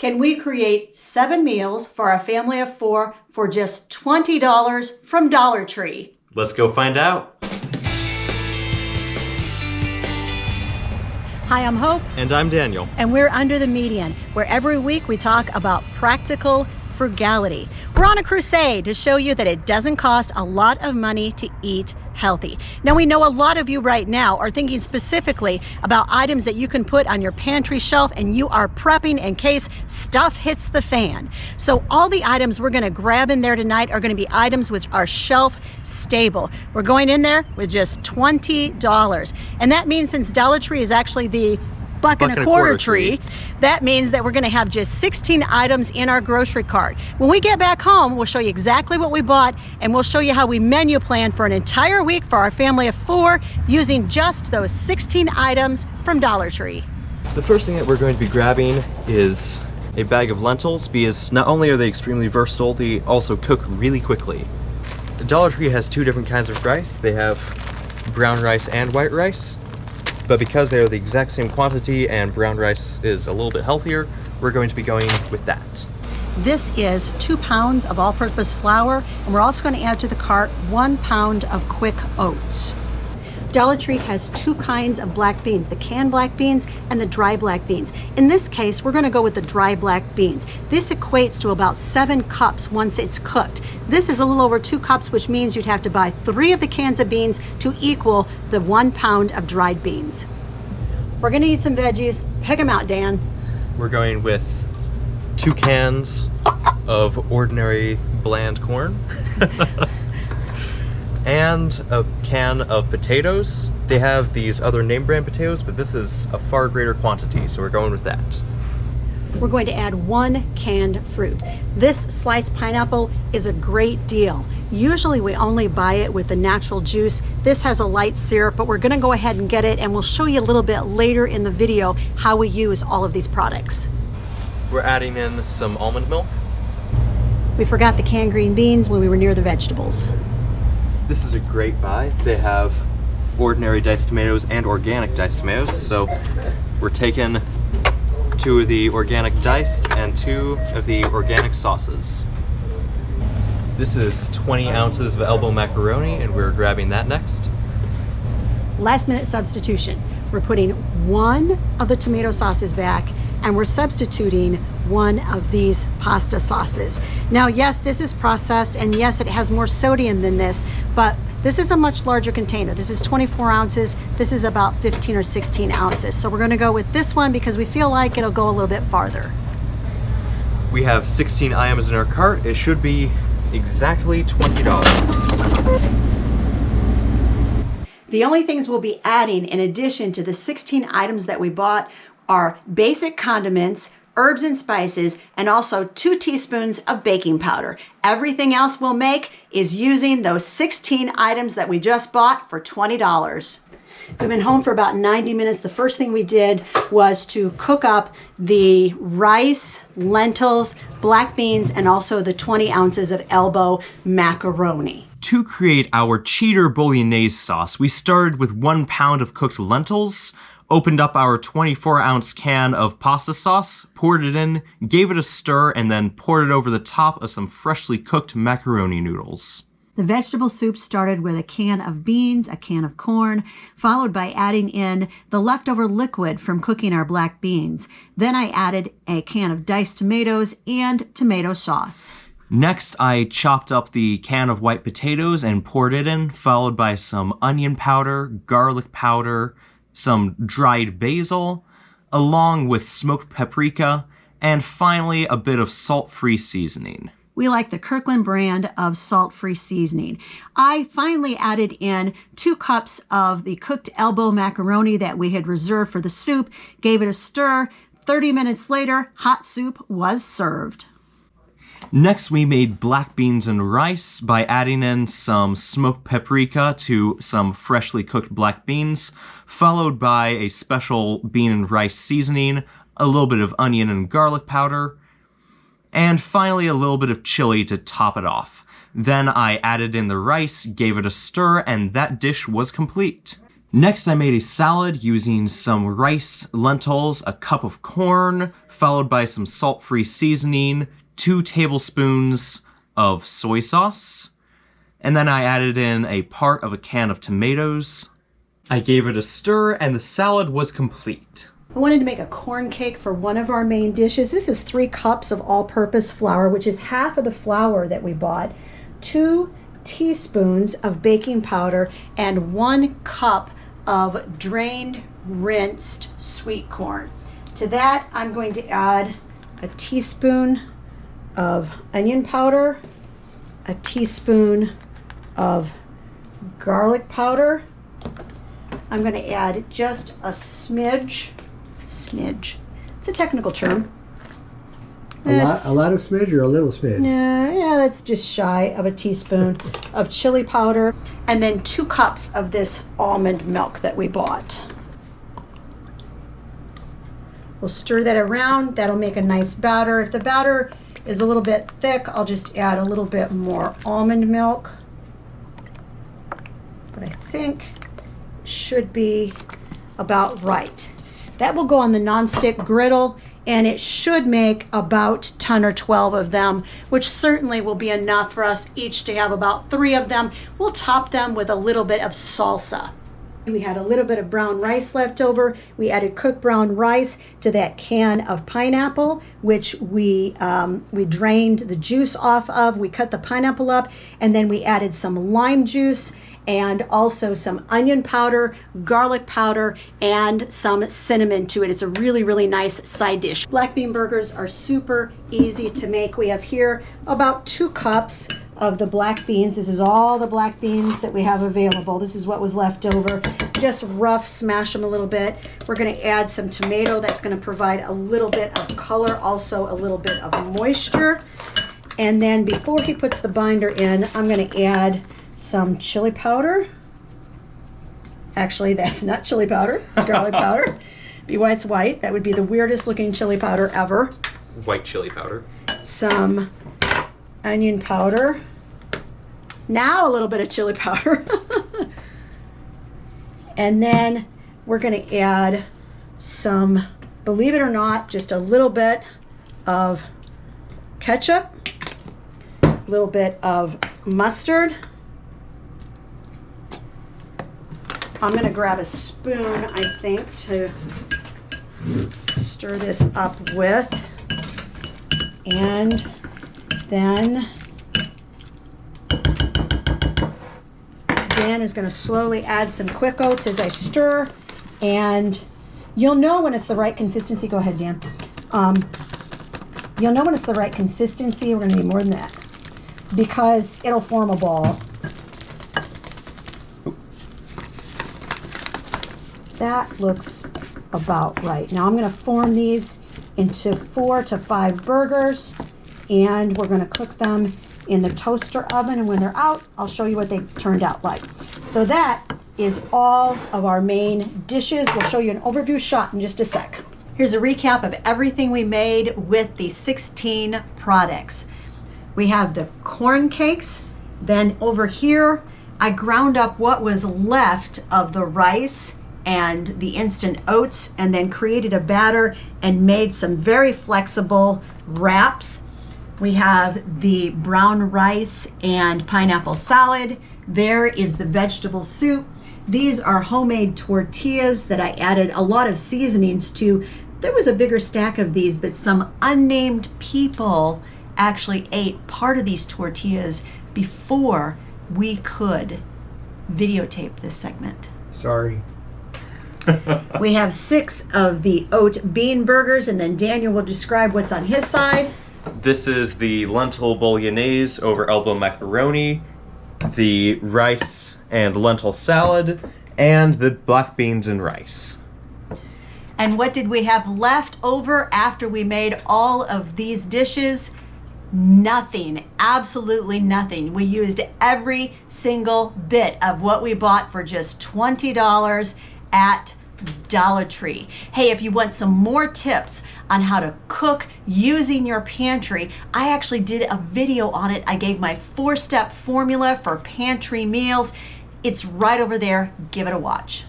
Can we create 7 meals for a family of 4 for just $20 from Dollar Tree? Let's go find out. Hi, I'm Hope. And I'm Daniel. And we're Under the Median, where every week we talk about practical frugality. We're on a crusade to show you that it doesn't cost a lot of money to eat healthy. Now, we know a lot of you right now are thinking specifically about items that you can put on your pantry shelf, and you are prepping in case stuff hits the fan. So all the items we're going to grab in there tonight are going to be items which are shelf stable. We're going in there with just $20. And that means, since Dollar Tree is actually the buck and a quarter tree, that means that we're going to have just 16 items in our grocery cart. When we get back home, we'll show you exactly what we bought, and we'll show you how we menu plan for an entire week for our family of 4 using just those 16 items from Dollar Tree. The first thing that we're going to be grabbing is a bag of lentils, because not only are they extremely versatile, they also cook really quickly. Dollar Tree has 2 different kinds of rice. They have brown rice and white rice. But because they are the exact same quantity and brown rice is a little bit healthier, we're going to be going with that. This is 2 pounds of all-purpose flour, and we're also going to add to the cart 1 pound of quick oats. Dollar Tree has 2 kinds of black beans, the canned black beans and the dry black beans. In this case, we're going to go with the dry black beans. This equates to about 7 cups once it's cooked. This is a little over 2 cups, which means you'd have to buy 3 of the cans of beans to equal the 1 pound of dried beans. We're going to eat some veggies. Pick them out, Dan. We're going with 2 cans of ordinary bland corn. And a can of potatoes. They have these other name brand potatoes, but this is a far greater quantity, so we're going with that. We're going to add 1 canned fruit. This sliced pineapple is a great deal. Usually we only buy it with the natural juice. This has a light syrup, but we're going to go ahead and get it, and we'll show you a little bit later in the video how we use all of these products. We're adding in some almond milk. We forgot the canned green beans when we were near the vegetables. This is a great buy. They have ordinary diced tomatoes and organic diced tomatoes, so we're taking 2 of the organic diced and 2 of the organic sauces. This is 20 ounces of elbow macaroni, and we're grabbing that next. Last minute substitution. We're putting 1 of the tomato sauces back, and we're substituting 1 of these pasta sauces. Now, yes, this is processed, and yes, it has more sodium than this, but this is a much larger container. This is 24 ounces. This is about 15 or 16 ounces. So we're gonna go with this one because we feel like it'll go a little bit farther. We have 16 items in our cart. It should be exactly $20. The only things we'll be adding in addition to the 16 items that we bought are basic condiments, herbs and spices, and also 2 teaspoons of baking powder. Everything else we'll make is using those 16 items that we just bought for $20. We've been home for about 90 minutes. The first thing we did was to cook up the rice, lentils, black beans, and also the 20 ounces of elbow macaroni. To create our cheater bolognese sauce, we started with 1 pound of cooked lentils, opened up our 24-ounce can of pasta sauce, poured it in, gave it a stir, and then poured it over the top of some freshly cooked macaroni noodles. The vegetable soup started with a can of beans, a can of corn, followed by adding in the leftover liquid from cooking our black beans. Then I added a can of diced tomatoes and tomato sauce. Next, I chopped up the can of white potatoes and poured it in, followed by some onion powder, garlic powder, some dried basil, along with smoked paprika, and finally a bit of salt-free seasoning. We like the Kirkland brand of salt-free seasoning. I finally added in 2 cups of the cooked elbow macaroni that we had reserved for the soup, gave it a stir. 30 minutes later, hot soup was served. Next, we made black beans and rice by adding in some smoked paprika to some freshly cooked black beans, followed by a special bean and rice seasoning, a little bit of onion and garlic powder, and finally a little bit of chili to top it off. Then I added in the rice, gave it a stir, and that dish was complete. Next, I made a salad using some rice, lentils, a cup of corn, followed by some salt-free seasoning, 2 tablespoons of soy sauce, and then I added in a part of a can of tomatoes. I gave it a stir, and the salad was complete. I wanted to make a corn cake for one of our main dishes. This is 3 cups of all-purpose flour, which is half of the flour that we bought, 2 teaspoons of baking powder, and 1 cup of drained, rinsed sweet corn. To that, I'm going to add a teaspoon of onion powder, a teaspoon of garlic powder. I'm going to add just a smidge. It's a technical term. A lot of smidge or a little smidge? Yeah, that's just shy of a teaspoon of chili powder, and then 2 cups of this almond milk that we bought. We'll stir that around. That'll make a nice batter. If the batter is a little bit thick, I'll just add a little bit more almond milk. But I think it should be about right. That will go on the nonstick griddle, and it should make about 10 or 12 of them, which certainly will be enough for us each to have about 3 of them. We'll top them with a little bit of salsa. We had a little bit of brown rice left over. We added cooked brown rice to that can of pineapple, which we drained the juice off of. We cut the pineapple up, and then we added some lime juice and also some onion powder, garlic powder, and some cinnamon to it. It's a really, really nice side dish. Black bean burgers are super easy to make. We have here about 2 cups of the black beans. This is all the black beans that we have available. This is what was left over. Just rough smash them a little bit. We're going to add some tomato. That's going to provide a little bit of color, also a little bit of moisture. And then before he puts the binder in, I'm going to add some chili powder. Actually, that's not chili powder, it's garlic powder. Be why it's white. That would be the weirdest looking chili powder ever. White chili powder. Some onion powder. Now a little bit of chili powder. And then we're going to add some, believe it or not, just a little bit of ketchup, a little bit of mustard. I'm going to grab a spoon, I think, to stir this up with. And then Dan is going to slowly add some quick oats as I stir. And you'll know when it's the right consistency. Go ahead, Dan. You'll know when it's the right consistency. We're going to need more than that because it'll form a ball. That looks about right. Now I'm going to form these into 4 to 5 burgers, and we're going to cook them in the toaster oven, and when they're out, I'll show you what they turned out like. So that is all of our main dishes. We'll show you an overview shot in just a sec. Here's a recap of everything we made with the 16 products. We have the corn cakes. Then over here, I ground up what was left of the rice and the instant oats, and then created a batter and made some very flexible wraps. We have the brown rice and pineapple salad. There is the vegetable soup. These are homemade tortillas that I added a lot of seasonings to. There was a bigger stack of these, but some unnamed people actually ate part of these tortillas before we could videotape this segment. Sorry. We have 6 of the oat bean burgers, and then Daniel will describe what's on his side. This is the lentil bolognese over elbow macaroni, the rice and lentil salad, and the black beans and rice. And what did we have left over after we made all of these dishes? Nothing, absolutely nothing. We used every single bit of what we bought for just $20 at Dollar Tree. Hey, if you want some more tips on how to cook using your pantry, I actually did a video on it. I gave my 4-step formula for pantry meals. It's right over there. Give it a watch.